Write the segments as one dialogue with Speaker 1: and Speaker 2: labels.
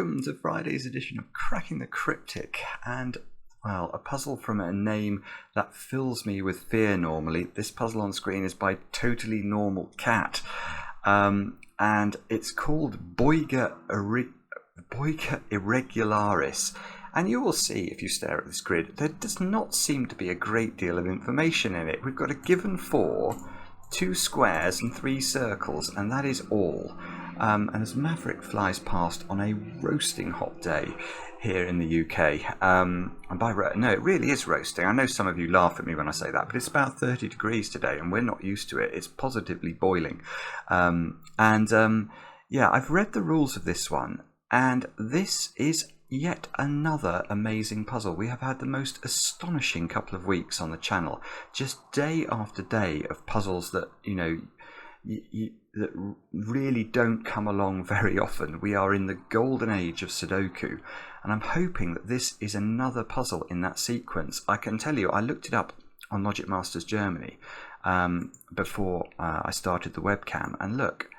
Speaker 1: Welcome to Friday's edition of Cracking the Cryptic, and, well, a puzzle from a name that fills me with fear normally. This puzzle on screen is by TotallyNormalCat, and it's called Boiga Irregularis. And you will see, if you stare at this grid, there does not seem to be a great deal of information in it. We've got a given 4, 2 squares and 3 circles, and that is all. And as Maverick flies past on a roasting hot day here in the UK, and no, it really is roasting. I know some of you laugh at me when I say that, but it's about 30 degrees today, and we're not used to it. It's positively boiling. Yeah, I've read the rules of this one, and this is yet another amazing puzzle. We have had the most astonishing couple of weeks on the channel, just day after day of puzzles that, you know, that really don't come along very often. We are in the golden age of Sudoku, and I'm hoping that this is another puzzle in that sequence. I can tell you, I looked it up on Logic Masters Germany before I started the webcam, and look,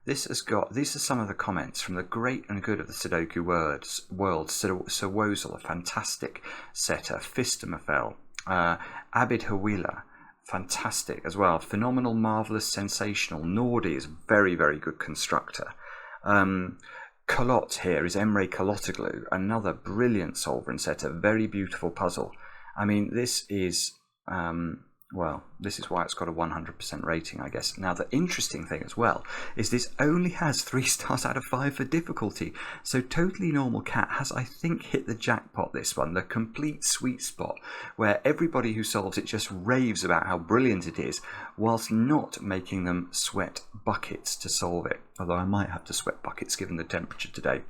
Speaker 1: these are some of the comments from the great and good of the Sudoku world. Sir Wozzel, a fantastic setter. Fistamafel, Abid Hawila, fantastic as well. Phenomenal, marvellous, sensational. Nordi is a very, very good constructor. Kolot here is Emre Kolotoglu, another brilliant solver and setter. Very beautiful puzzle. I mean, this is... well, this is why it's got a 100% rating, I guess. Now, the interesting thing as well is this only has 3 stars out of 5 for difficulty. So TotallyNormalCat has, I think, hit the jackpot this one, the complete sweet spot, where everybody who solves it just raves about how brilliant it is, whilst not making them sweat buckets to solve it. Although I might have to sweat buckets given the temperature today.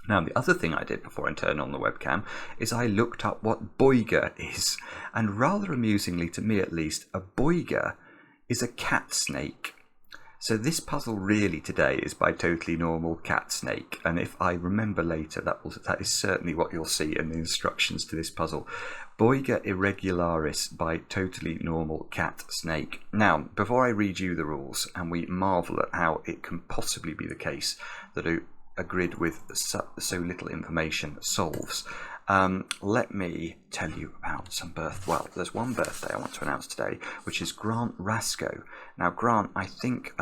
Speaker 1: Now, the other thing I did before I turned on the webcam is I looked up what Boiga is. And rather amusingly, to me at least, a Boiga is a cat snake. So this puzzle really today is by TotallyNormalCat Snake. And if I remember later, that is certainly what you'll see in the instructions to this puzzle. Boiga Irregularis by TotallyNormalCat Snake. Now, before I read you the rules, and we marvel at how it can possibly be the case that a grid with so little information solves. Let me tell you about some well, there's one birthday I want to announce today, which is Grant Rasco. Now, Grant, I think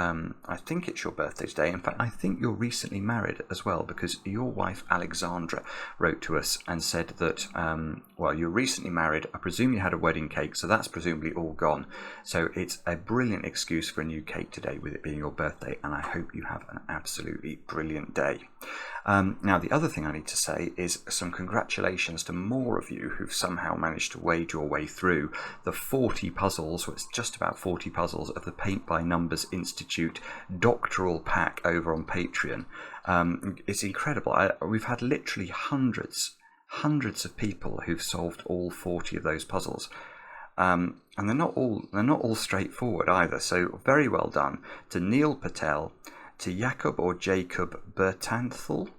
Speaker 1: it's your birthday today. In fact, I think you're recently married as well, because your wife Alexandra wrote to us and said that, well, you're recently married. I presume you had a wedding cake, so that's presumably all gone. So it's a brilliant excuse for a new cake today, with it being your birthday, and I hope you have an absolutely brilliant day. Now, the other thing I need to say is some congratulations to more of you who've somehow managed to wade your way through the 40 puzzles, or it's just about 40 puzzles, of the Paint by Numbers Institute doctoral pack over on Patreon. It's incredible. We've had literally hundreds of people who've solved all 40 of those puzzles. And they're not all straightforward either. So very well done to Neil Patel, to Jakob or Jacob Bertanthal.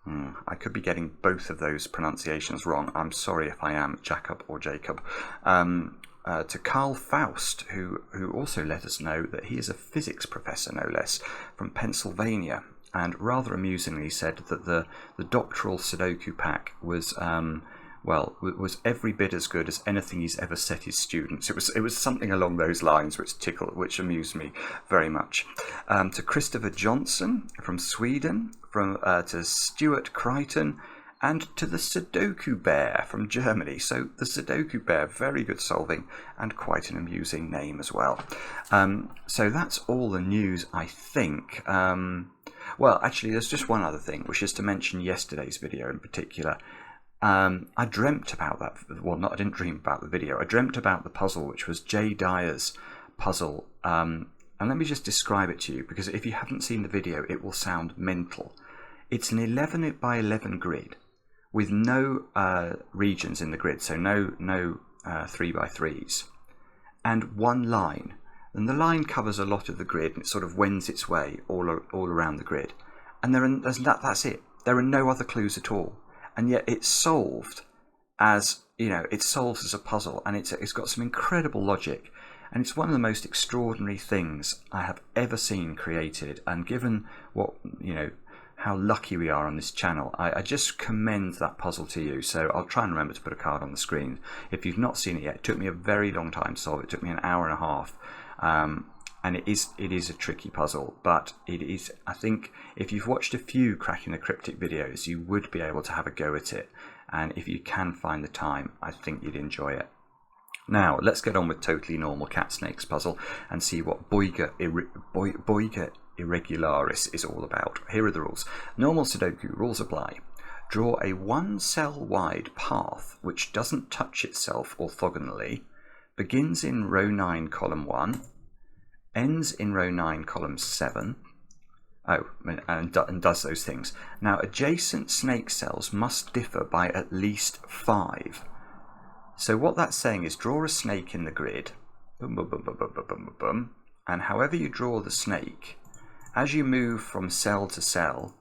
Speaker 1: I could be getting both of those pronunciations wrong. I'm sorry if I am, Jakob or Jacob. To Carl Faust, who also let us know that he is a physics professor, no less, from Pennsylvania, and rather amusingly said that the doctoral Sudoku pack was was every bit as good as anything he's ever set his students. It was something along those lines which amused me very much. To Christopher Johnson from Sweden, to Stuart Crichton, and to the Sudoku Bear from Germany. So the Sudoku Bear, very good solving and quite an amusing name as well. So that's all the news, I think. Well, actually, there's just one other thing, which is to mention yesterday's video in particular. I dreamt about that. Well, I didn't dream about the video. I dreamt about the puzzle, which was Jay Dyer's puzzle. And let me just describe it to you, because if you haven't seen the video, it will sound mental. It's an 11 by 11 grid with no regions in the grid, so no 3x3s, and one line. And the line covers a lot of the grid, and it sort of wends its way all around the grid. And that's it. There are no other clues at all. And yet it's solved as, it solves as a puzzle, and it's got some incredible logic, and it's one of the most extraordinary things I have ever seen created. And given what, how lucky we are on this channel. I just commend that puzzle to you. So I'll try and remember to put a card on the screen. If you've not seen it yet, it took me a very long time to solve. It took me an hour and a half. And it is a tricky puzzle, but it is, I think, if you've watched a few Cracking the Cryptic videos, you would be able to have a go at it. And if you can find the time, I think you'd enjoy it. Now, let's get on with Totally Normal Cat Snakes puzzle and see what Boiga Irregularis is all about. Here are the rules. Normal Sudoku rules apply. Draw a 1-cell wide path which doesn't touch itself orthogonally, begins in row 9, column 1, ends in row 9, column 7, and does those things. Now, adjacent snake cells must differ by at least 5. So what that's saying is draw a snake in the grid, boom, boom, boom, boom, boom, boom, boom, boom, and however you draw the snake, as you move from cell to cell,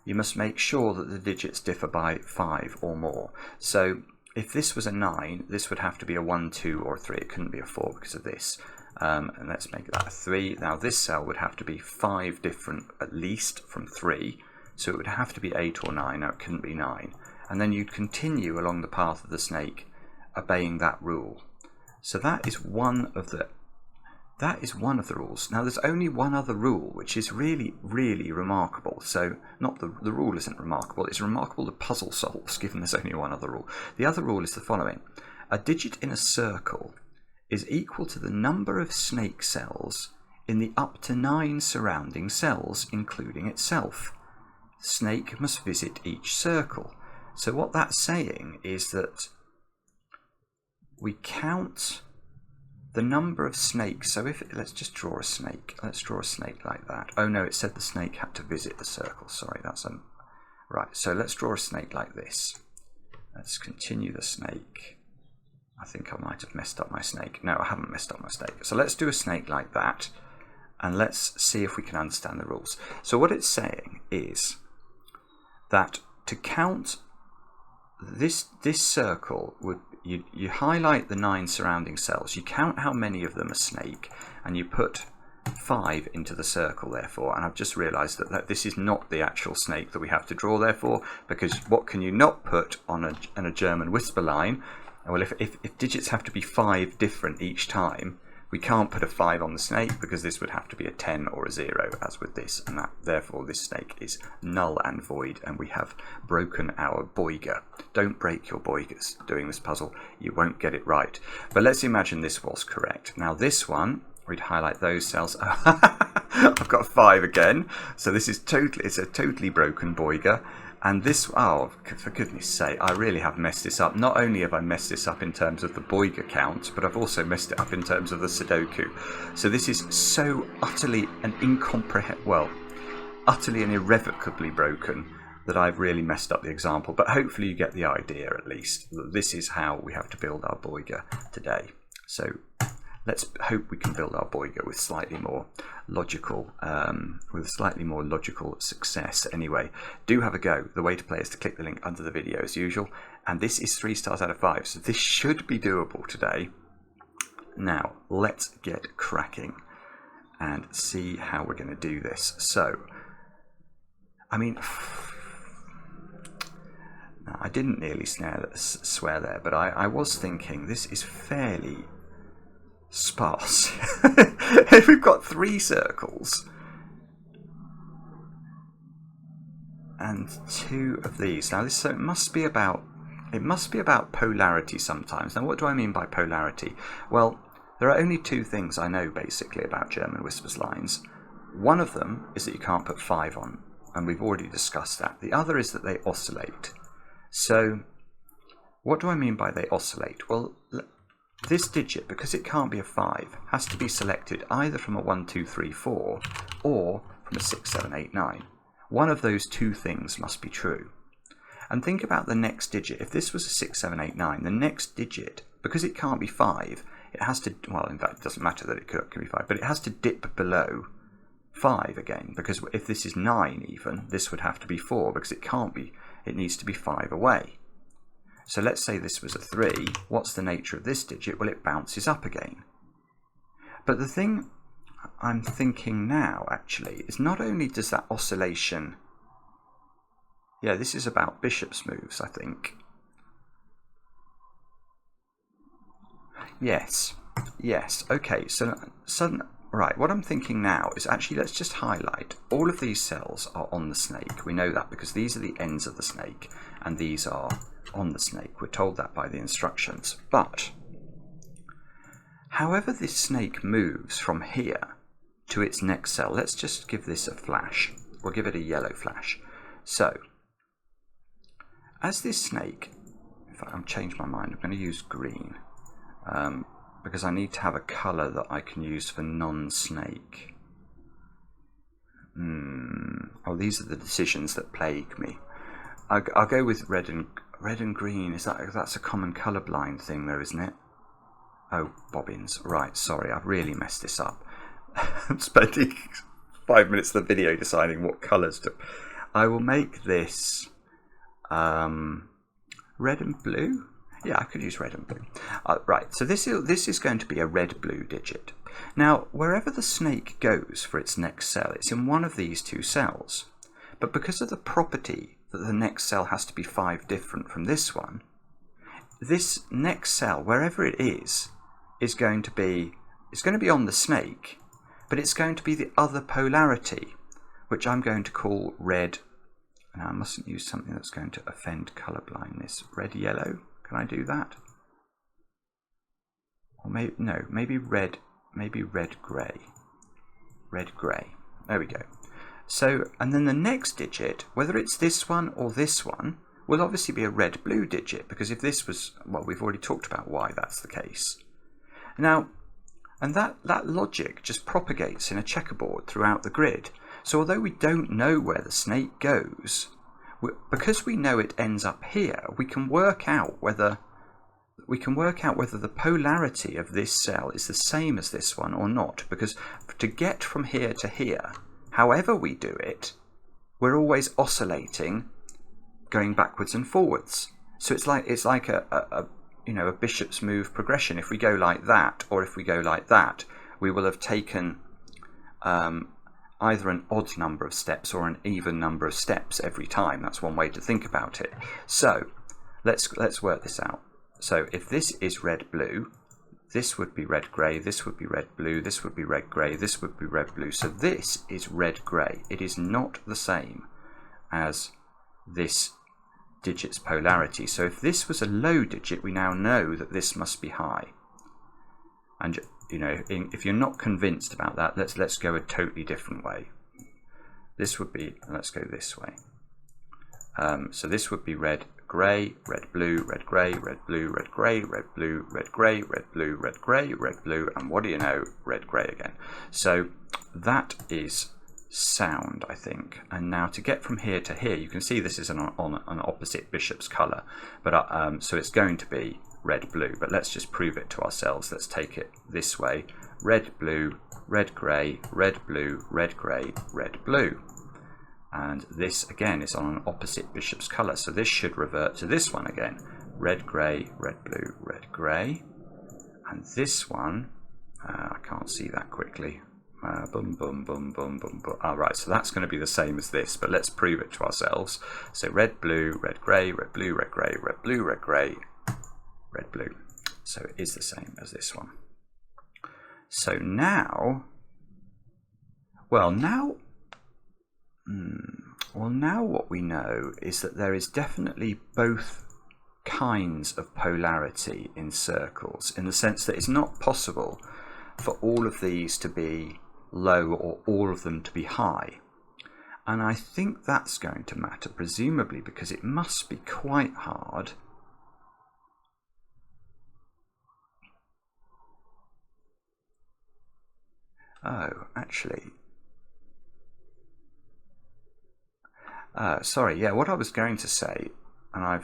Speaker 1: you must make sure that the digits differ by 5 or more. So if this was a 9, this would have to be a 1, 2, or a 3. It couldn't be a 4 because of this. And let's make that a 3. Now this cell would have to be 5 different, at least, from 3. So it would have to be 8 or 9. Now it couldn't be 9. And then you'd continue along the path of the snake, obeying that rule. So that is one of the rules. Now there's only one other rule, which is really, really remarkable. So not the rule isn't remarkable, it's remarkable the puzzle solves, given there's only one other rule. The other rule is the following. A digit in a circle is equal to the number of snake cells in the up to 9 surrounding cells, including itself. The snake must visit each circle. So what that's saying is that we count the number of snakes. So let's just draw a snake. Let's draw a snake like that. Oh no, it said the snake had to visit the circle. Sorry, that's right. So let's draw a snake like this. Let's continue the snake. I think I might have messed up my snake. No, I haven't messed up my snake. So let's do a snake like that, and let's see if we can understand the rules. So what it's saying is that to count this circle would you highlight the 9 surrounding cells, you count how many of them are snake, and you put 5 into the circle, therefore. And I've just realised that this is not the actual snake that we have to draw, therefore, because what can you not put on a German whisper line? Well, if digits have to be 5 different each time, we can't put a 5 on the snake, because this would have to be a 10 or a 0, as with this, and therefore this snake is null and void, and we have broken our Boiga. Don't break your Boigas doing this puzzle, you won't get it right. But let's imagine this was correct. Now this one, we'd highlight those cells. I've got 5 again, so this is it's a totally broken Boiga. And this, oh, for goodness sake, I really have messed this up. Not only have I messed this up in terms of the Boiga count, but I've also messed it up in terms of the Sudoku. So this is so utterly and utterly and irrevocably broken that I've really messed up the example. But hopefully you get the idea, at least. This is how we have to build our Boiga today. So let's hope we can build our Boiga with slightly more logical, success. Anyway, do have a go. The way to play is to click the link under the video as usual. And this is 3 stars out of 5, so this should be doable today. Now, let's get cracking and see how we're going to do this. So, I mean, I didn't nearly swear there, but I was thinking this is fairly sparse. If we've got 3 circles and 2 of these, now this, so it must be about polarity sometimes. Now what do I mean by polarity? Well, there are only 2 things I know basically about German whispers lines. One of them is that you can't put 5 on, and we've already discussed that. The other is that they oscillate. So what do I mean by they oscillate? Well, this digit, because it can't be a 5, has to be selected either from a 1, 2, 3, 4 or from a 6, 7, 8, 9. One of those 2 things must be true. And think about the next digit. If this was a 6, 7, 8, 9, the next digit, because it can't be 5, it has to, well, in fact, it doesn't matter that it can be 5, but it has to dip below 5 again, because if this is 9 even, this would have to be 4, because it can't be, it needs to be 5 away. So let's say this was a 3. What's the nature of this digit? Well, it bounces up again. But the thing I'm thinking now, actually, is not only does that oscillation Yeah, this is about bishop's moves, I think. Yes, yes. Okay, so right, what I'm thinking now is actually let's just highlight all of these cells are on the snake. We know that because these are the ends of the snake and these are on the snake. We're told that by the instructions. But however this snake moves from here to its next cell, let's just give this a flash. We'll give it a yellow flash. So as this snake, in fact I've changed my mind, I'm going to use green. Because I need to have a colour that I can use for non-snake. Oh, these are the decisions that plague me. I'll go with red and green. That's a common colourblind thing, though, isn't it? Oh, bobbins. Right, sorry, I've really messed this up. I'm spending 5 minutes of the video deciding what colours to. I will make this red and blue. Yeah, I could use red and blue. Right, so this is going to be a red-blue digit. Now, wherever the snake goes for its next cell, it's in one of these two cells. But because of the property that the next cell has to be 5 different from this one, this next cell, wherever it is going to be, it's going to be on the snake, but it's going to be the other polarity, which I'm going to call red. Now, I mustn't use something that's going to offend colourblindness. Red-yellow. Can I do that? Or maybe no, maybe red grey. Red grey. There we go. So, and then the next digit, whether it's this one or this one, will obviously be a red blue digit, because if this was, well, we've already talked about why that's the case. Now, and that logic just propagates in a checkerboard throughout the grid. So although we don't know where the snake goes, because we know it ends up here, we can work out whether the polarity of this cell is the same as this one or not. Because to get from here to here, however we do it, we're always oscillating, going backwards and forwards. So it's like a bishop's move progression. If we go like that, or if we go like that, we will have taken either an odd number of steps or an even number of steps every time. That's one way to think about it. So let's work this out. So if this is red-blue, this would be red-grey, this would be red-blue, this would be red-grey, this would be red-blue. So this is red-grey. It is not the same as this digit's polarity. So if this was a low digit, we now know that this must be high. And if you're not convinced about that, let's go a totally different way. This would be, let's go this way. So this would be red, grey, red, blue, red, grey, red, blue, red, grey, red, blue, red, grey, red, blue, red, grey, red, blue, and what do you know, red, grey again. So that is sound, I think. And now to get from here to here, you can see this is on an opposite bishop's colour, but so it's going to be red, blue, but let's just prove it to ourselves. Let's take it this way. Red, blue, red, grey, red, blue, red, grey, red, blue. And this, again, is on an opposite bishop's colour, so this should revert to this one again. Red, grey, red, blue, red, grey. And this one, I can't see that quickly. Boom, boom, boom, boom, boom, boom. All right, so that's going to be the same as this, but let's prove it to ourselves. So red, blue, red, grey, red, blue, red, grey, red, blue, red, grey, red, blue. So it is the same as this one. So now, now what we know is that there is definitely both kinds of polarity in circles, in the sense that it's not possible for all of these to be low or all of them to be high. And I think that's going to matter, presumably because it must be quite hard sorry, yeah, what I was going to say, and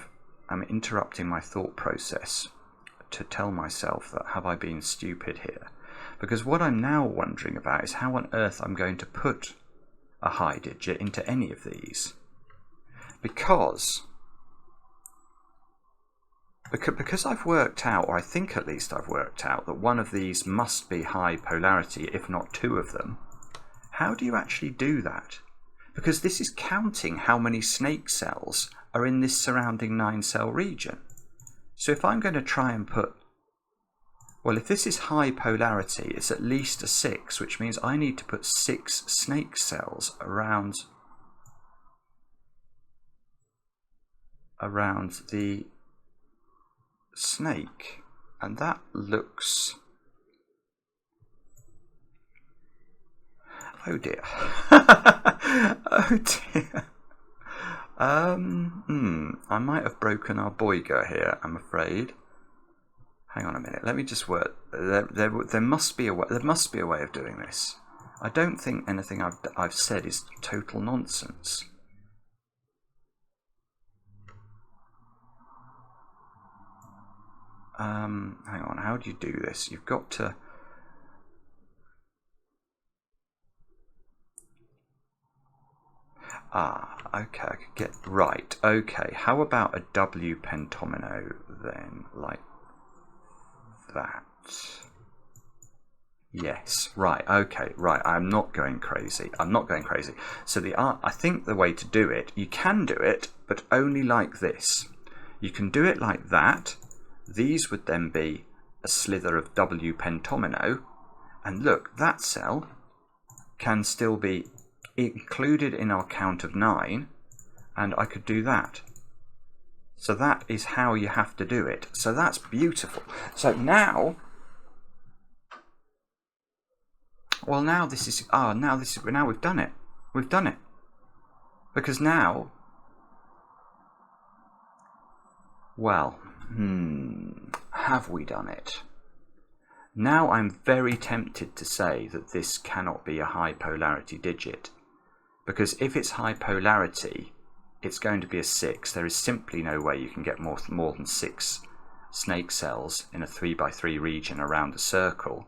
Speaker 1: I'm interrupting my thought process to tell myself that have I been stupid here? Because what I'm now wondering about is how on earth I'm going to put a high digit into any of these. Because I've worked out, or I think at least I've worked out, that one of these must be high polarity, if not two of them. How do you actually do that? because this is counting how many snake cells are in this surrounding 9-cell region. So if I'm going to try and put, well, if this is high polarity, it's at least a 6, which means I need to put 6 snake cells around the snake, and that looks, oh dear. Oh dear. I might have broken our Boiga here, I'm afraid. Hang on a minute. Let me just work. There must be a way. There must be a way of doing this. I don't think anything I've said is total nonsense. Hang on. How do you do this? You've got to. Okay, I could get right. Okay, how about a W pentomino then, like that? Yes, right. Okay, right. I'm not going crazy. I'm not going crazy. So I think the way to do it, you can do it, but only like this. You can do it like that. These would then be a slither of W pentomino, and look, that cell can still be included in our count of 9, and I could do that. So that is how you have to do it. So that's beautiful. So now, well, now we've done it. We've done it. Because now, well, have we done it? Now I'm very tempted to say that this cannot be a high polarity digit. Because if it's high polarity, it's going to be a 6. There is simply no way you can get more than 6 snake cells in a 3x3 region around a circle.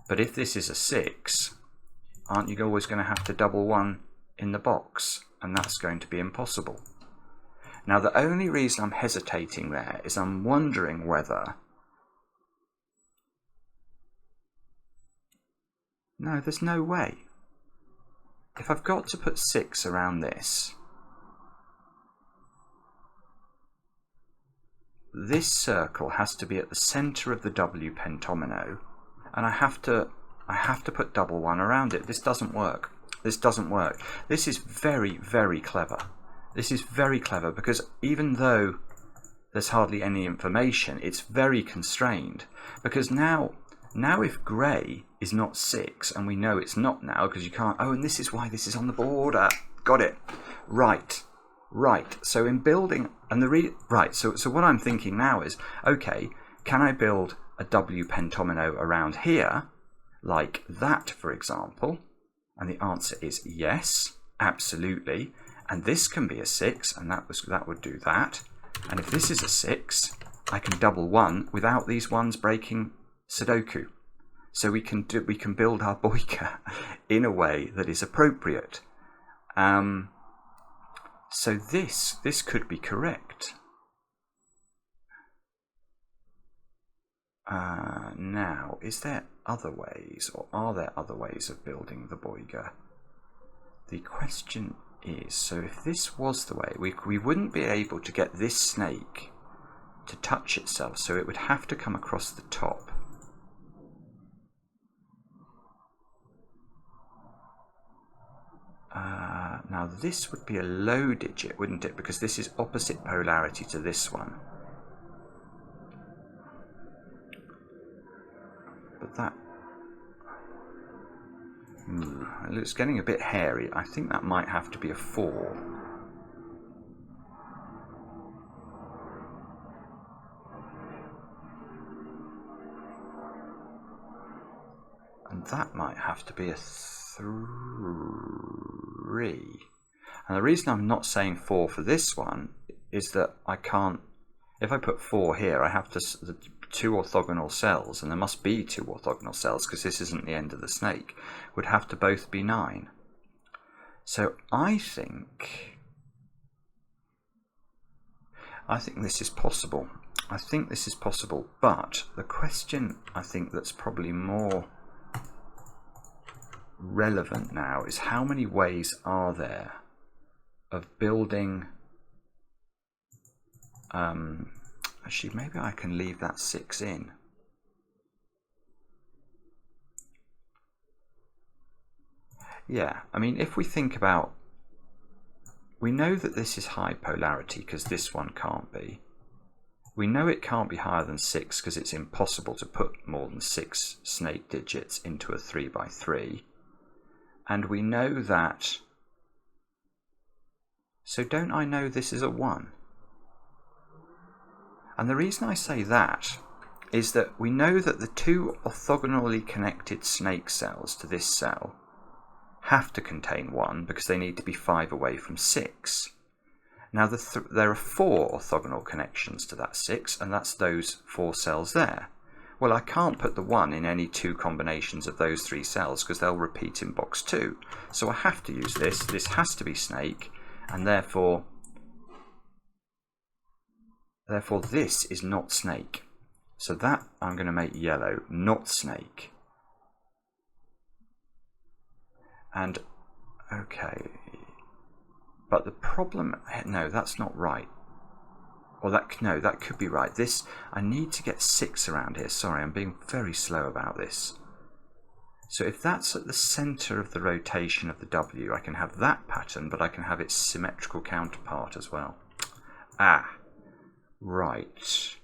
Speaker 1: But if this is a 6, aren't you always going to have to double 1 in the box? And that's going to be impossible. Now, the only reason I'm hesitating there is I'm wondering whether... No, there's no way. If I've got to put 6 around this circle has to be at the centre of the W pentomino, and I have to put double 1 around it. This doesn't work. This doesn't work. This is very, very clever. This is very clever because even though there's hardly any information, it's very constrained. Because now if grey is not 6, and we know it's not now because you can't... Oh, and this is why this is on the border. Got it. Right. So in building... Right, so what I'm thinking now is, okay, can I build a W pentomino around here, like that, for example? And the answer is yes, absolutely. And this can be a 6, and that would do that. And if this is a 6, I can double 1 without these ones breaking Sudoku. So we can build our Boiga in a way that is appropriate. So this could be correct. Now, is there other ways, or are there other ways of building the Boiga? The question is, so if this was the way, we wouldn't be able to get this snake to touch itself, so it would have to come across the top. Now this would be a low digit, wouldn't it? Because this is opposite polarity to this one. But that... it's getting a bit hairy. I think that might have to be a 4. And that might have to be a 3. And the reason I'm not saying 4 for this one is that I can't... If I put 4 here, I have to... The 2 orthogonal cells, and there must be 2 orthogonal cells because this isn't the end of the snake, would have to both be 9. So I think this is possible. I think this is possible, but the question I think that's probably more relevant now is how many ways are there of building. Actually, maybe I can leave that 6 in. Yeah, I mean, if we think about, we know that this is high polarity because this one can't be. We know it can't be higher than 6 because it's impossible to put more than 6 snake digits into a 3x3. And we know that, so don't I know this is a 1? And the reason I say that is that we know that the 2 orthogonally connected snake cells to this cell have to contain 1 because they need to be 5 away from 6. Now there are 4 orthogonal connections to that 6, and that's those 4 cells there. Well, I can't put the 1 in any 2 combinations of those 3 cells because they'll repeat in box 2. So I have to use this. This has to be snake, and therefore this is not snake. So that I'm going to make yellow, not snake. And okay, but the problem, no, that's not right. Or no, that could be right. This, I need to get 6 around here. Sorry, I'm being very slow about this. So if that's at the center of the rotation of the W, I can have that pattern, but I can have its symmetrical counterpart as well. Ah, right.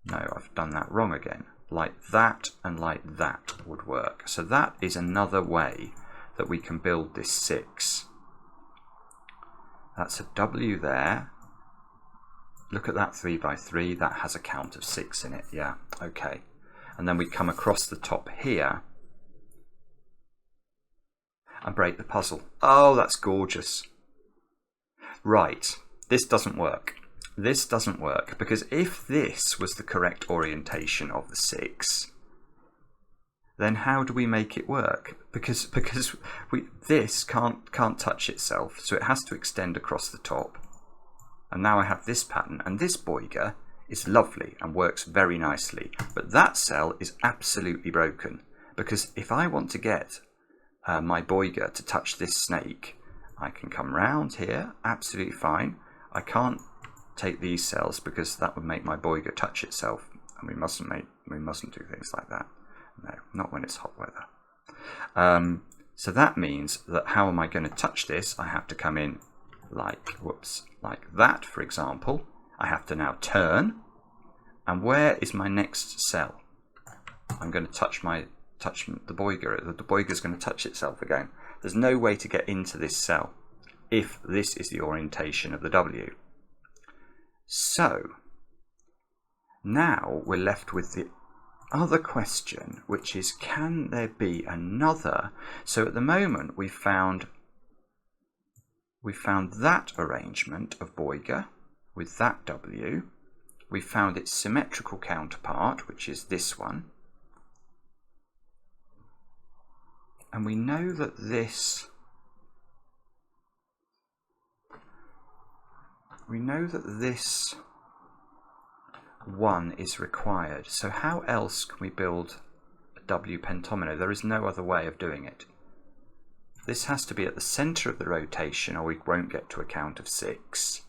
Speaker 1: No, I've done that wrong again. Like that and like that would work. So that is another way that we can build this 6. That's a W there. Look at that 3x3. That has a count of 6 in it. Yeah, okay. And then we come across the top here and break the puzzle. Oh, that's gorgeous. Right, this doesn't work. This doesn't work because if this was the correct orientation of the 6, then how do we make it work? Because this can't touch itself, so it has to extend across the top. And now I have this pattern, and this Boiga is lovely and works very nicely. But that cell is absolutely broken, because if I want to get my Boiga to touch this snake, I can come round here, absolutely fine. I can't take these cells because that would make my Boiga touch itself, and we mustn't do things like that. No, not when it's hot weather. So that means that how am I going to touch this? I have to come in like, like that, for example. I have to now turn. And where is my next cell? I'm going to touch the Boiga. The Boiga is going to touch itself again. There's no way to get into this cell if this is the orientation of the W. So now we're left with the other question, which is, can there be another? So at the moment we found that arrangement of Boiga with that W. We found its symmetrical counterpart, which is this one. And we know that this one is required. So how else can we build a W pentomino? There is no other way of doing it. This has to be at the center of the rotation or we won't get to a count of 6.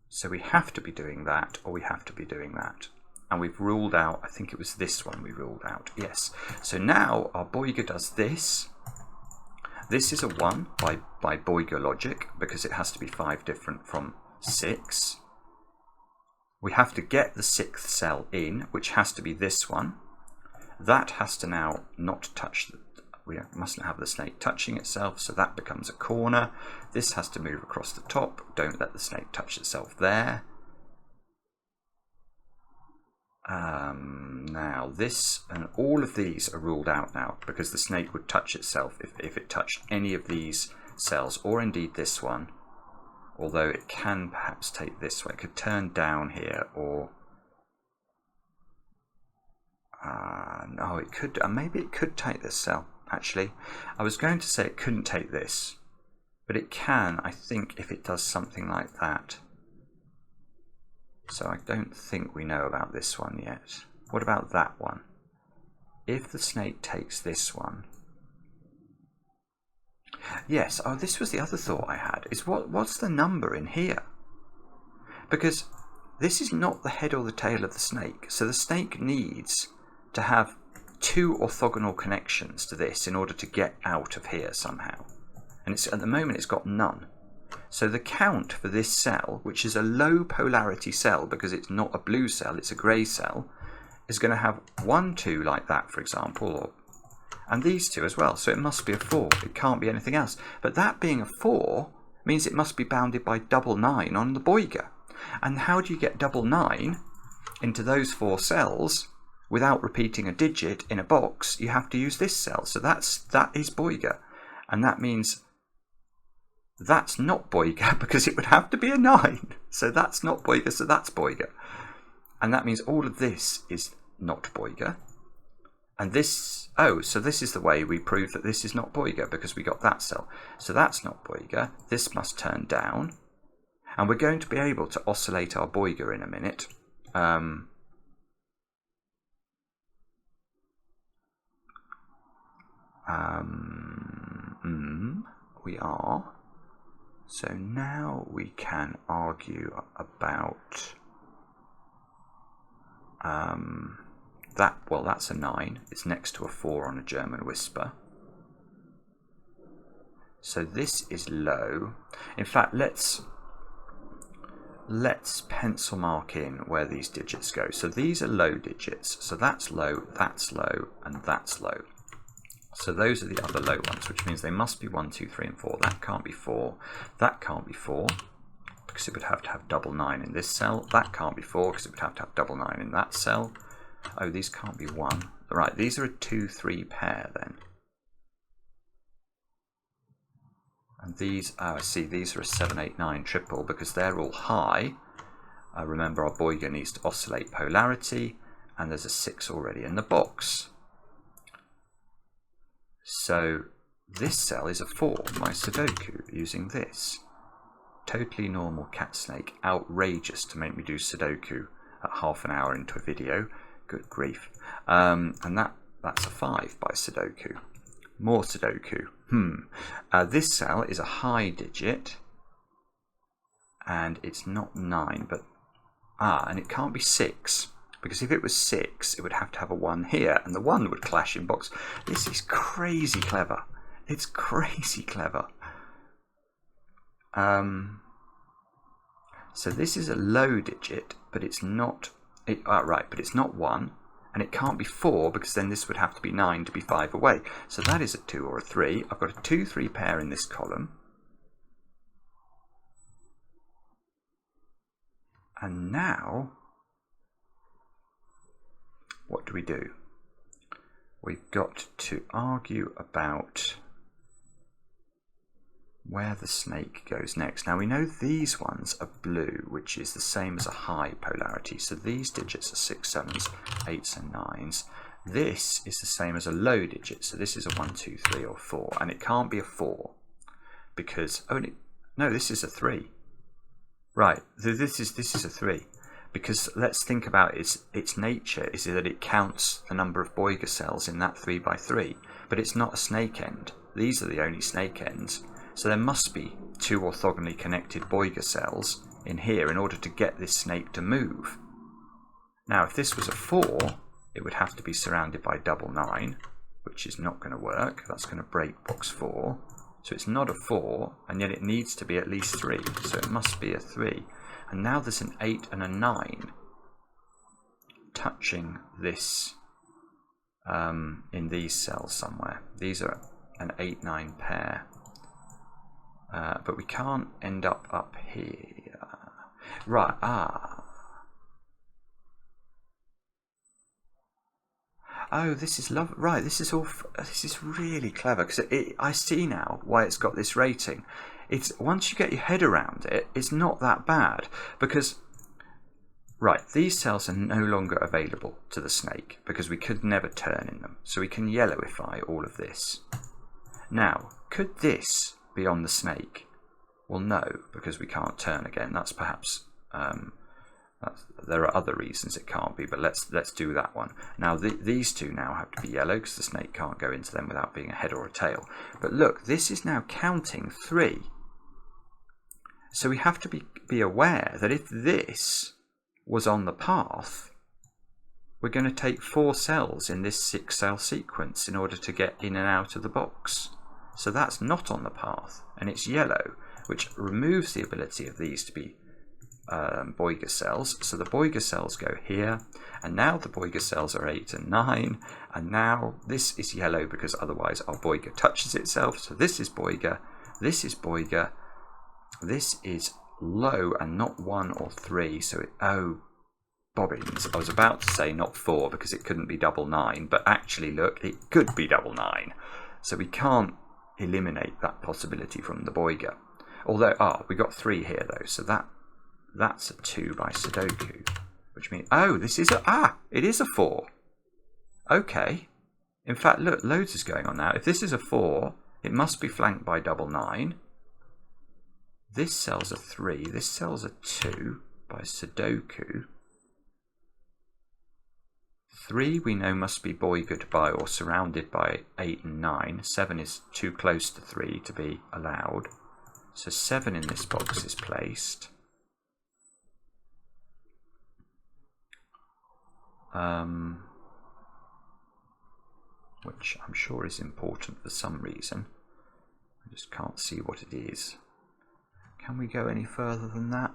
Speaker 1: So we have to be doing that or we have to be doing that. And we've ruled out, I think it was this one we ruled out. Yes. So now our Boiga does this. This is a 1 by Boiga logic because it has to be 5 different from 6. We have to get the 6th cell in, which has to be this one. That has to now not touch, we mustn't have the snake touching itself, so that becomes a corner. This has to move across the top. Don't let the snake touch itself there. Now this and all of these are ruled out now because the snake would touch itself if it touched any of these cells, or indeed this one. Although it can perhaps take this way. It could turn down here, or no, it could. Maybe it could take this cell. Actually, I was going to say it couldn't take this, but it can, I think, if it does something like that. So I don't think we know about this one yet. What about that one? if the snake takes this one. Yes, oh, this was the other thought I had, is what's the number in here? Because this is not the head or the tail of the snake, so the snake needs to have two orthogonal connections to this in order to get out of here somehow. And at the moment it's got none. So the count for this cell, which is a low polarity cell because it's not a blue cell, it's a grey cell, is going to have 1, 2 like that, for example, and these two as well. So it must be a 4. It can't be anything else. But that being a 4 means it must be bounded by double 9 on the Boiga. And how do you get double 9 into those 4 cells without repeating a digit in a box? You have to use this cell. So that is Boiga. And that means that's not Boiga because it would have to be a 9. So that's not Boiga, so that's Boiga. And that means all of this is not Boiga. And this, so this is the way we prove that this is not Boiga because we got that cell. So that's not Boiga. This must turn down. And we're going to be able to oscillate our Boiga in a minute. We are. So now we can argue about that. Well, that's a 9. It's next to a 4 on a German whisper. So this is low. In fact, let's pencil mark in where these digits go. So these are low digits. So that's low, and that's low. So those are the other low ones, which means they must be 1, 2, 3, and 4. That can't be 4. That can't be 4, because it would have to have double 9 in this cell. That can't be 4, because it would have to have double 9 in that cell. Oh, these can't be 1. Right, these are a 2, 3 pair then. And these, I see, these are a 7, 8, 9 triple, because they're all high. Remember, our Boiga needs to oscillate polarity, and there's a 6 already in the box. So this cell is a 4, my Sudoku, using this. Totally normal cat snake. Outrageous to make me do Sudoku at half an hour into a video. Good grief. And that's a 5 by Sudoku. More Sudoku. This cell is a high digit. And it's not 9, but... and it can't be 6. Because if it was 6, it would have to have a 1 here, and the 1 would clash in box. This is crazy clever. It's crazy clever. So this is a low digit, but it's not... right, but it's not 1, and it can't be 4, because then this would have to be 9 to be 5 away. So that is a 2 or a 3. I've got a 2, 3 pair in this column. And now... what do we do? We've got to argue about where the snake goes next. Now we know these ones are blue, which is the same as a high polarity. So these digits are 6, 7s, 8s and 9s. This is the same as a low digit. So this is a 1, 2, 3 or 4. And it can't be a 4 because, no, this is a 3. Right, this is a 3. Because let's think about its nature is that it counts the number of Boiga cells in that 3 by 3, but it's not a snake end. These are the only snake ends. So there must be 2 orthogonally connected Boiga cells in here in order to get this snake to move. Now, if this was a 4, it would have to be surrounded by double 9, which is not going to work. That's going to break box 4. So it's not a 4, and yet it needs to be at least 3. So it must be a 3. And now there's an 8 and a 9 touching this in these cells somewhere. These are an 8-9 pair. But we can't end up here. Right, Oh, this is right, this is really clever, because I see now why it's got this rating. It's once you get your head around it, it's not that bad, because right, these cells are no longer available to the snake because we could never turn in them. So we can yellowify all of this. Now, could this be on the snake? Well, no, because we can't turn again. That's perhaps There are other reasons it can't be, but let's do that one. Now these two now have to be yellow because the snake can't go into them without being a head or a tail. But look, this is now counting 3. So we have to be aware that if this was on the path, we're going to take 4 cells in this 6-cell sequence in order to get in and out of the box. So that's not on the path, and it's yellow, which removes the ability of these to be Boiga cells. So the Boiga cells go here, and now the Boiga cells are 8 and 9, and now this is yellow because otherwise our Boiga touches itself. So this is Boiga, this is Boiga, this is low and not 1 or 3. So oh bobbins, I was about to say not 4 because it couldn't be double 9, but actually look, it could be double 9. So we can't eliminate that possibility from the Boiga. Although, we got 3 here though, so that's a 2 by Sudoku, which means, this is it is a 4. Okay. In fact, look, loads is going on now. If this is a 4, it must be flanked by double 9. This cell's a 3, this cell's a 2 by Sudoku. 3 we know must be Boiga'd by or surrounded by 8 and 9. 7 is too close to 3 to be allowed. So 7 in this box is placed. Which I'm sure is important for some reason. I just can't see what it is. Can we go any further than that?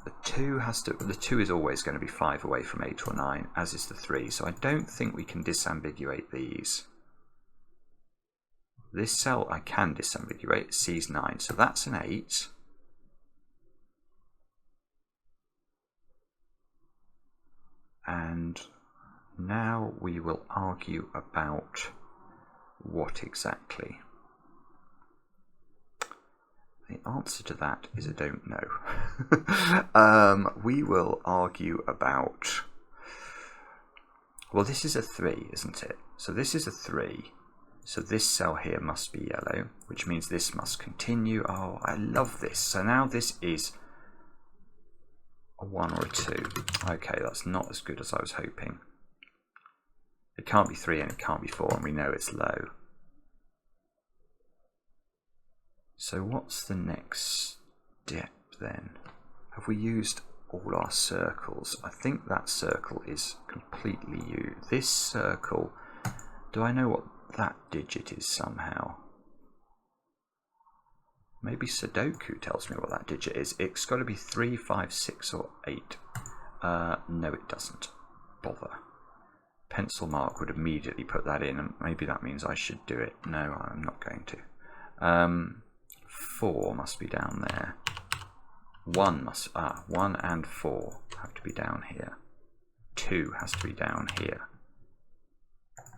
Speaker 1: The 2 is always going to be 5 away from 8 or 9, as is the 3, so I don't think we can disambiguate these. This cell I can disambiguate, C's 9, so that's an 8. And now we will argue about what exactly. The answer to that is I don't know. We will argue about... Well, this is a 3, isn't it? So this is a 3. So this cell here must be yellow, which means this must continue. Oh, I love this. So now this is a 1 or a 2. Okay, that's not as good as I was hoping. It can't be 3 and it can't be 4, and we know it's low. So what's the next step then? Have we used all our circles? I think that circle is completely used. This circle, do I know what that digit is somehow? Maybe Sudoku tells me what that digit is. It's got to be 3, 5, 6 or 8. No, it doesn't. Bother. Pencil mark would immediately put that in, and maybe that means I should do it. No, I'm not going to. 4 must be down there. 1 and 4 have to be down here. 2 has to be down here.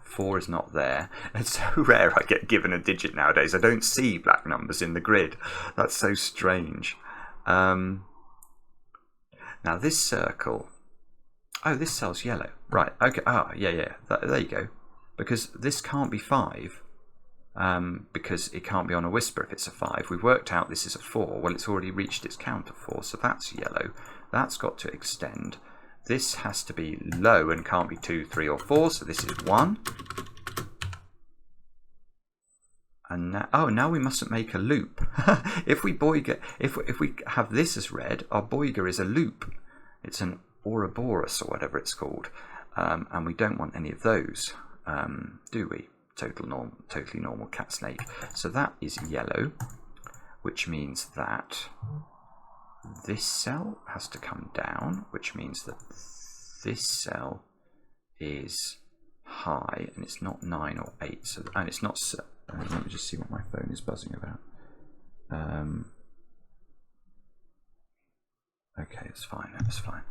Speaker 1: 4 is not there. It's so rare I get given a digit nowadays. I don't see black numbers in the grid. That's so strange. Now this circle. Oh, this cell's yellow. Right, okay. Yeah. There you go. Because this can't be 5. Because it can't be on a whisper if it's a 5. We've worked out this is a 4. Well, it's already reached its count of 4, so that's yellow. That's got to extend. This has to be low and can't be 2, 3 or 4, so this is 1. And now we mustn't make a loop. If we have this as red, our Boiga is a loop. It's an Ouroboros or whatever it's called, and we don't want any of those, do we? Totally normal cat snake. So that is yellow, which means that this cell has to come down, which means that this cell is high, and it's not 9 or 8. So, and it's not. Let me just see what my phone is buzzing about. Okay, it's fine. It's fine.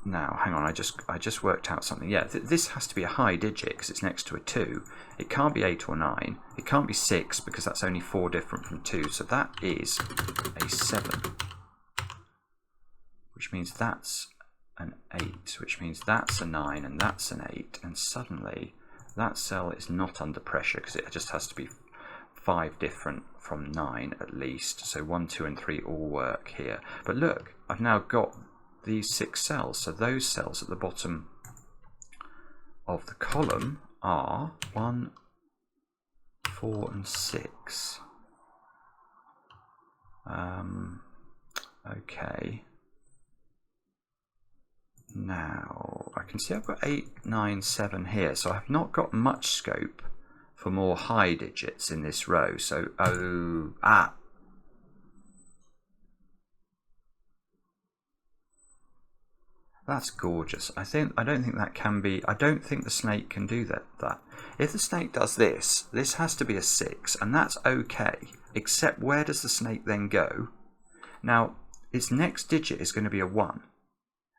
Speaker 1: Now, hang on, I just worked out something. Yeah, this has to be a high digit because it's next to a 2. It can't be 8 or 9. It can't be 6 because that's only 4 different from 2. So that is a 7, which means that's an 8, which means that's a 9 and that's an 8. And suddenly that cell is not under pressure because it just has to be 5 different from 9 at least. So 1, 2 and 3 all work here. But look, I've now got these 6 cells. So those cells at the bottom of the column are 1, 4 and 6. Okay. Now I can see I've got 8, 9, 7 here, so I've not got much scope for more high digits in this row. So that's gorgeous. I don't think that can be. I don't think the snake can do that. If the snake does this, this has to be a 6, and that's okay. Except where does the snake then go? Now its next digit is going to be a 1.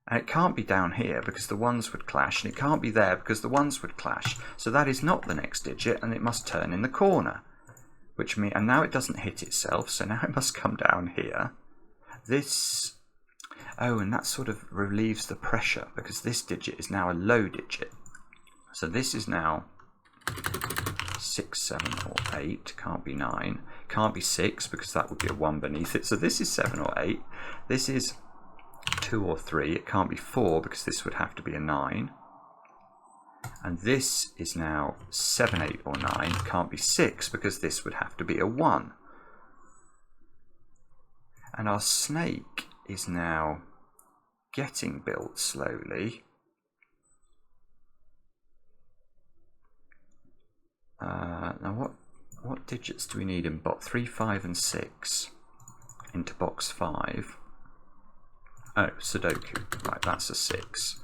Speaker 1: And it can't be down here because the 1s would clash, and it can't be there because the 1s would clash. So that is not the next digit, and it must turn in the corner. Which means, and now it doesn't hit itself, so now it must come down here. This, oh, and that sort of relieves the pressure because this digit is now a low digit. So this is now 6, 7 or 8, can't be 9, can't be 6 because that would be a 1 beneath it. So this is 7 or 8, this is 2 or 3, it can't be 4 because this would have to be a 9, and this is now 7, 8 or 9, can't be 6 because this would have to be a 1. And our snake is now getting built slowly. Now what digits do we need in box 3, 5 and 6 into box 5? Oh, Sudoku. Right, that's a 6.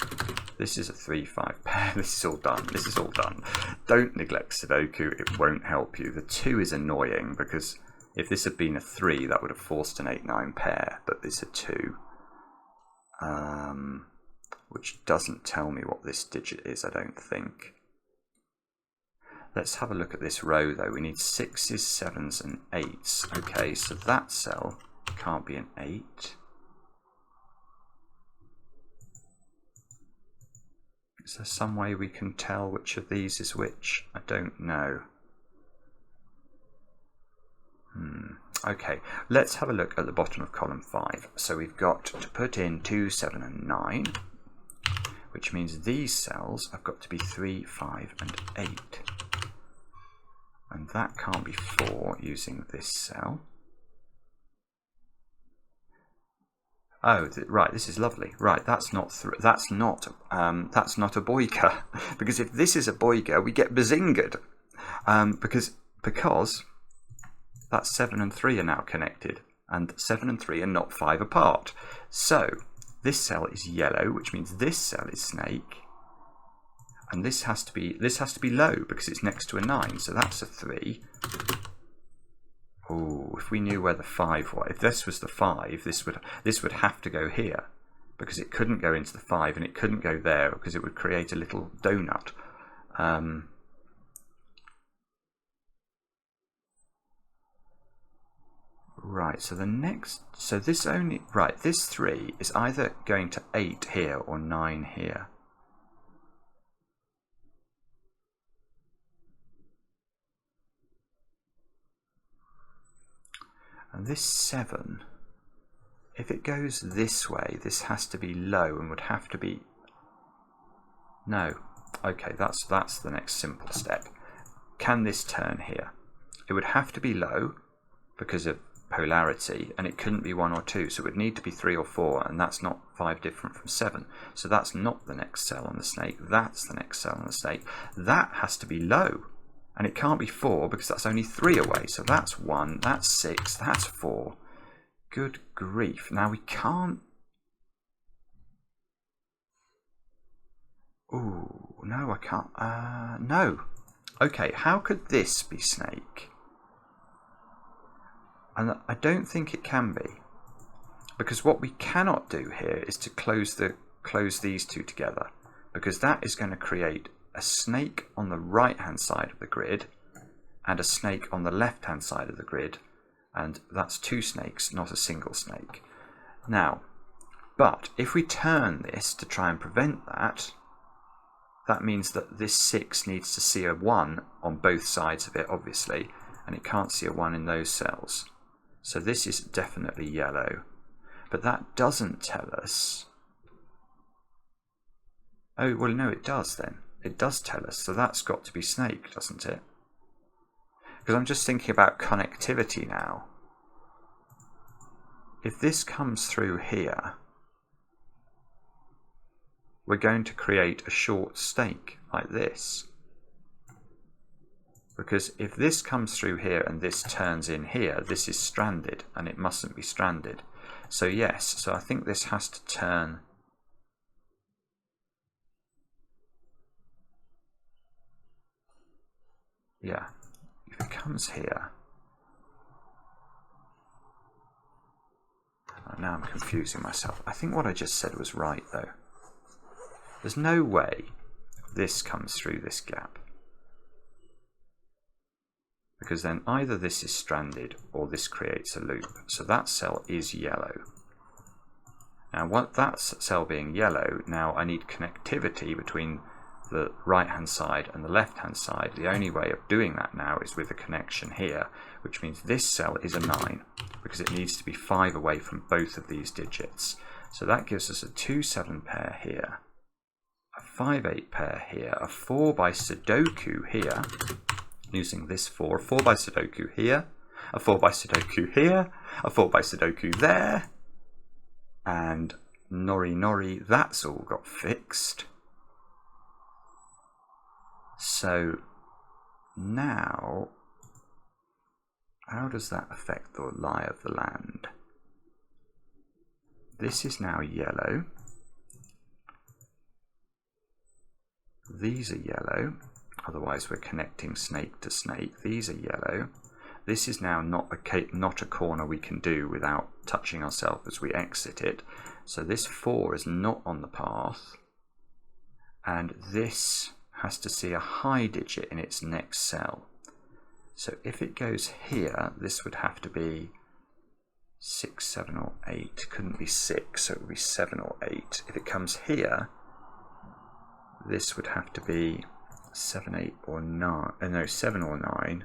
Speaker 1: This is a 3, 5 pair. This is all done. This is all done. Don't neglect Sudoku. It won't help you. The 2 is annoying because if this had been a 3, that would have forced an 8, 9 pair. But this is a 2. Which doesn't tell me what this digit is, I don't think. Let's have a look at this row, though. We need 6s, 7s and 8s. Okay, so that cell can't be an 8. Is there some way we can tell which of these is which? I don't know. Okay, let's have a look at the bottom of column 5. So we've got to put in 2, 7 and 9, which means these cells have got to be 3, 5 and 8. And that can't be 4 using this cell. Oh, right. This is lovely. Right, that's not that's not a Boiga, because if this is a Boiga, we get bazingered, because that's 7 and 3 are now connected, and 7 and 3 are not 5 apart. So this cell is yellow, which means this cell is snake, and this has to be low because it's next to a 9. So that's a 3. Oh, if we knew where the 5 was, if this was the 5, this would have to go here because it couldn't go into the 5 and it couldn't go there because it would create a little donut. Right, so this 3 is either going to 8 here or 9 here. And this 7, if it goes this way, this has to be low and would have to be... No. Okay, that's the next simple step. Can this turn here? It would have to be low because of polarity, and it couldn't be 1 or 2, so it would need to be 3 or 4, and that's not 5 different from 7. So that's not the next cell on the snake. That's the next cell on the snake. That has to be low. And it can't be 4 because that's only 3 away. So that's 1, that's 6, that's 4. Good grief. Now we can't... Ooh, no, I can't... no. Okay, how could this be snake? And I don't think it can be. Because what we cannot do here is to close these two together. Because that is going to create a snake on the right hand side of the grid and a snake on the left hand side of the grid, and that's 2 snakes, not a single snake. Now, but if we turn this to try and prevent that, that means that this 6 needs to see a 1 on both sides of it, obviously, and it can't see a 1 in those cells. So this is definitely yellow. But that doesn't tell us... Oh, well, no, it does then. It does tell us. So that's got to be snake, doesn't it? Because I'm just thinking about connectivity now. If this comes through here, we're going to create a short snake like this. Because if this comes through here and this turns in here, this is stranded, and it mustn't be stranded. So yes, so I think this has to turn... Yeah, if it comes here... Oh, now I'm confusing myself. I think what I just said was right, though. There's no way this comes through this gap. Because then either this is stranded or this creates a loop. So that cell is yellow. Now, what that cell being yellow, now I need connectivity between the right-hand side and the left-hand side. The only way of doing that now is with a connection here, which means this cell is a 9, because it needs to be 5 away from both of these digits. So that gives us a 2-7 pair here, a 5-8 pair here, a 4 by Sudoku here, using this 4, a 4 by Sudoku here, a 4 by Sudoku here, a 4 by Sudoku there, and nori nori, that's all got fixed. So now, how does that affect the lie of the land? This is now yellow. These are yellow. Otherwise, we're connecting snake to snake. These are yellow. This is now not a corner we can do without touching ourselves as we exit it. So this 4 is not on the path. And this has to see a high digit in its next cell. So if it goes here, this would have to be 6, 7, or 8. Couldn't be 6, so it would be 7 or 8. If it comes here, this would have to be 7, 8, or 9. No, 7 or 9.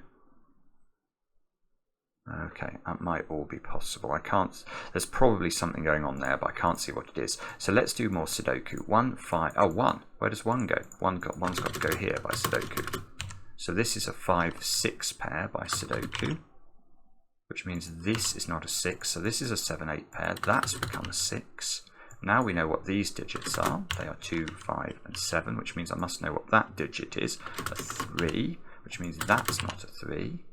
Speaker 1: Okay, that might all be possible. I can't. There's probably something going on there, but I can't see what it is. So let's do more Sudoku. 1, 5. Oh, 1. Where does 1 go? One's got to go here by Sudoku. So this is a 5, 6 pair by Sudoku, which means this is not a 6. So this is a 7, 8 pair. That's become a 6. Now we know what these digits are. They are 2, 5, and 7, which means I must know what that digit is. A 3, which means that's not a 3.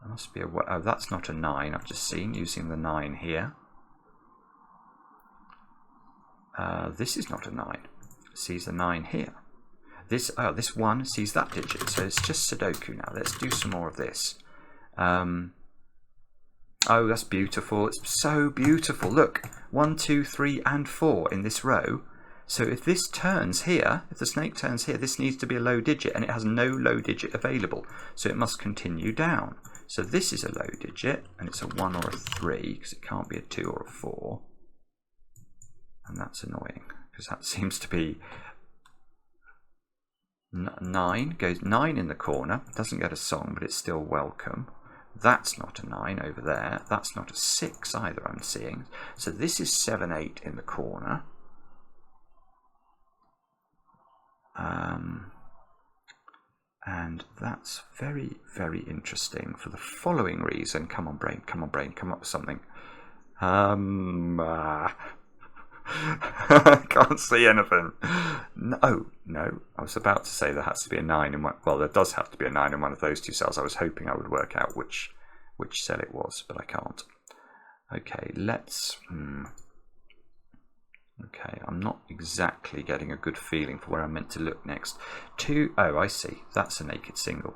Speaker 1: There must be a... Oh, that's not a 9, I've just seen, using the 9 here. This is not a 9. It sees the 9 here. This 1 sees that digit, so it's just Sudoku now. Let's do some more of this. Oh, that's beautiful. It's so beautiful. Look, 1, 2, 3, and 4 in this row. So if this turns here, if the snake turns here, this needs to be a low digit, and it has no low digit available. So it must continue down. So this is a low digit, and it's a 1 or a 3, because it can't be a 2 or a 4. And that's annoying, because that seems to be 9. Goes 9 in the corner. Doesn't get a song, but it's still welcome. That's not a 9 over there. That's not a 6 either, I'm seeing. So this is 7, 8 in the corner. And that's very, very interesting for the following reason. Come on, brain, come up with something. I can't see anything. No, I was about to say there has to be a 9 in one. Well, there does have to be a 9 in one of those two cells. I was hoping I would work out which cell it was, but I can't. Okay, let's... Okay, I'm not exactly getting a good feeling for where I'm meant to look next. 2, oh, I see. That's a naked single.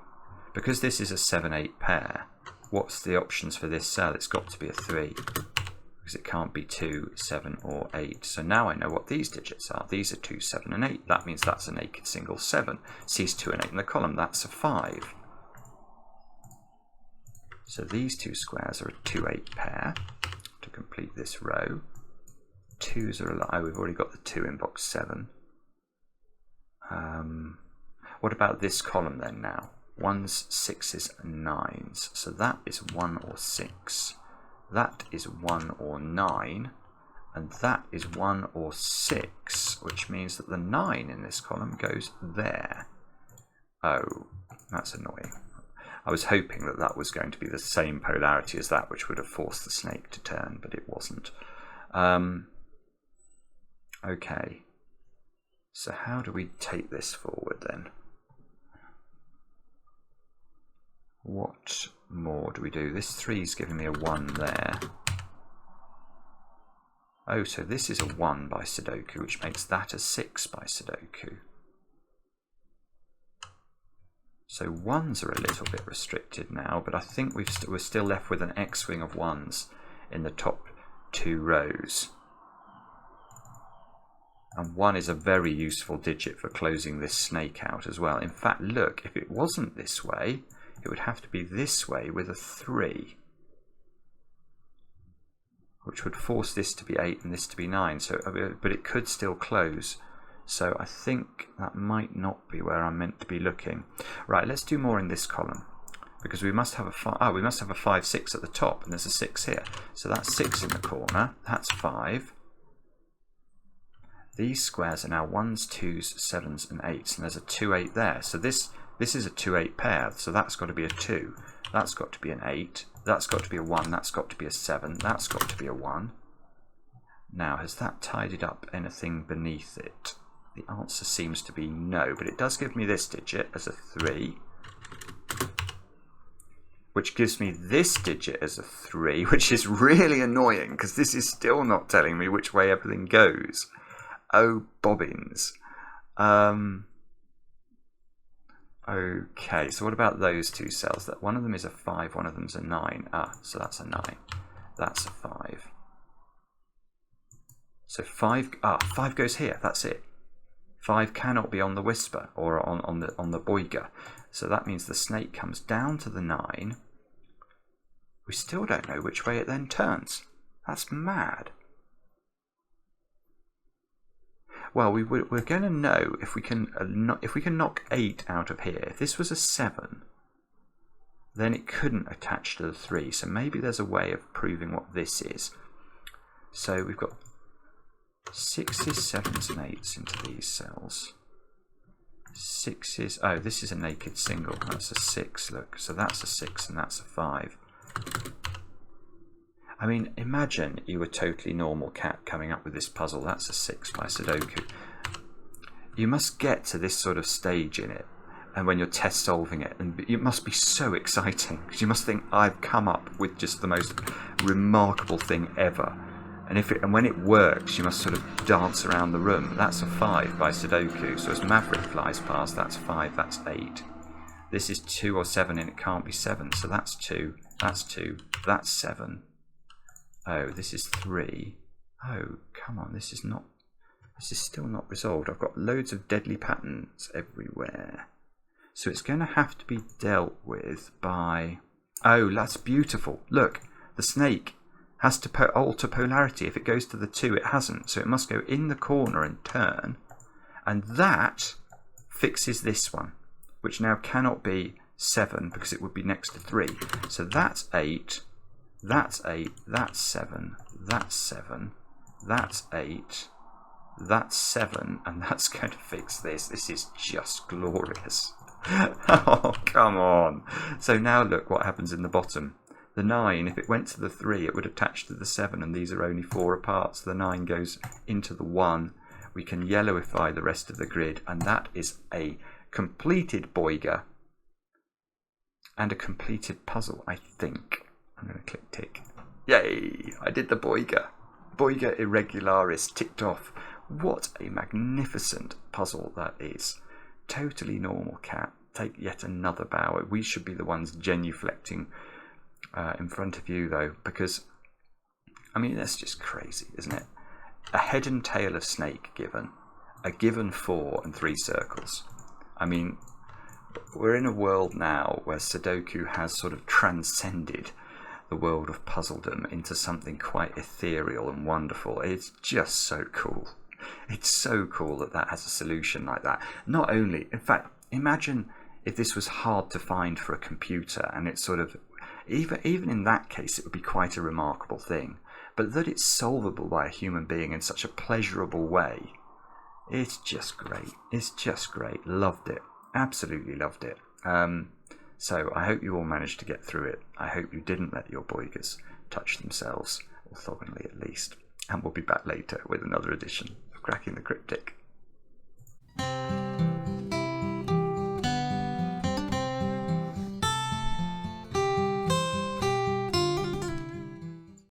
Speaker 1: Because this is a 7, 8 pair, what's the options for this cell? It's got to be a 3. Because it can't be 2, 7, or 8. So now I know what these digits are. These are 2, 7, and 8. That means that's a naked single 7. Sees 2 and 8 in the column. That's a 5. So these two squares are a 2, 8 pair to complete this row. 2s are a lot. Oh, we've already got the 2 in box 7. What about this column then now? 1s, 6s, and 9s. So that is 1 or 6. That is 1 or 9. And that is 1 or 6, which means that the 9 in this column goes there. Oh, that's annoying. I was hoping that that was going to be the same polarity as that, which would have forced the snake to turn, but it wasn't. Okay. So how do we take this forward then? What more do we do? This 3 is giving me a 1 there. Oh, so this is a 1 by Sudoku, which makes that a 6 by Sudoku. So 1s are a little bit restricted now, but I think we're still left with an X-wing of 1s in the top 2 rows. And 1 is a very useful digit for closing this snake out as well. In fact, look, if it wasn't this way, it would have to be this way with a 3. Which would force this to be 8 and this to be 9. So, but it could still close. So I think that might not be where I'm meant to be looking. Right, let's do more in this column. Because we must have a we must have a 5, 6 at the top, and there's a 6 here. So that's 6 in the corner. That's 5. These squares are now 1s, 2s, 7s, and 8s, and there's a 2, 8 there. So this is a 2, 8 pair, so that's got to be a 2. That's got to be an 8. That's got to be a 1. That's got to be a 7. That's got to be a 1. Now, has that tidied up anything beneath it? The answer seems to be no, but it does give me this digit as a 3. Which gives me this digit as a 3, which is really annoying, because this is still not telling me which way everything goes. Oh, bobbins. Okay, so what about those two cells? That one of them is a 5, one of them's a 9. Ah, so that's a 9. That's a 5. So 5 goes here, that's it. 5 cannot be on the Whisper or on the Boiga. So that means the snake comes down to the 9. We still don't know which way it then turns. That's mad. Well, we're going to know if we can knock 8 out of here. If this was a 7, then it couldn't attach to the 3. So maybe there's a way of proving what this is. So we've got 6s, 7s, and 8s into these cells. 6s. Oh, this is a naked single. That's a 6. Look, so that's a 6 and that's a 5. I mean, imagine you were TotallyNormalCat coming up with this puzzle. That's a 6 by Sudoku. You must get to this sort of stage in it, and when you're test solving it, and it must be so exciting, because you must think, I've come up with just the most remarkable thing ever. And when it works, you must sort of dance around the room. That's a 5 by Sudoku. So as Maverick flies past, that's 5, that's 8. This is 2 or 7, and it can't be 7. So that's 2, that's 2, that's 7. Oh, this is 3. Oh, come on, this is still not resolved. I've got loads of deadly patterns everywhere. So it's going to have to be dealt with by... Oh, that's beautiful. Look, the snake has to alter polarity. If it goes to the 2, it hasn't. So it must go in the corner and turn. And that fixes this one, which now cannot be 7 because it would be next to 3. So that's 8. That's 8, that's 7, that's 7, that's 8, that's 7, and that's going to fix this. This is just glorious. Oh, come on. So now look what happens in the bottom. The 9, if it went to the 3, it would attach to the 7, and these are only 4 apart, so the 9 goes into the 1. We can yellowify the rest of the grid, and that is a completed Boiga and a completed puzzle, I think. I'm going to click tick. Yay! I did the Boiga. Boiga Irregularis ticked off. What a magnificent puzzle that is. TotallyNormalCat, take yet another bow. We should be the ones genuflecting in front of you, though, because, I mean, that's just crazy, isn't it? A head and tail of snake given. A given 4 and 3 circles. I mean, we're in a world now where Sudoku has sort of transcended the world of puzzledom into something quite ethereal and wonderful. It's just so cool. It's so cool that that has a solution like that. Not only, in fact, imagine if this was hard to find for a computer, and it's sort of, even in that case, it would be quite a remarkable thing. But that it's solvable by a human being in such a pleasurable way, it's just great. It's just great. Loved it. Absolutely loved it. So I hope you all managed to get through it. I hope you didn't let your boigas touch themselves, orthogonally at least. And we'll be back later with another edition of Cracking the Cryptic.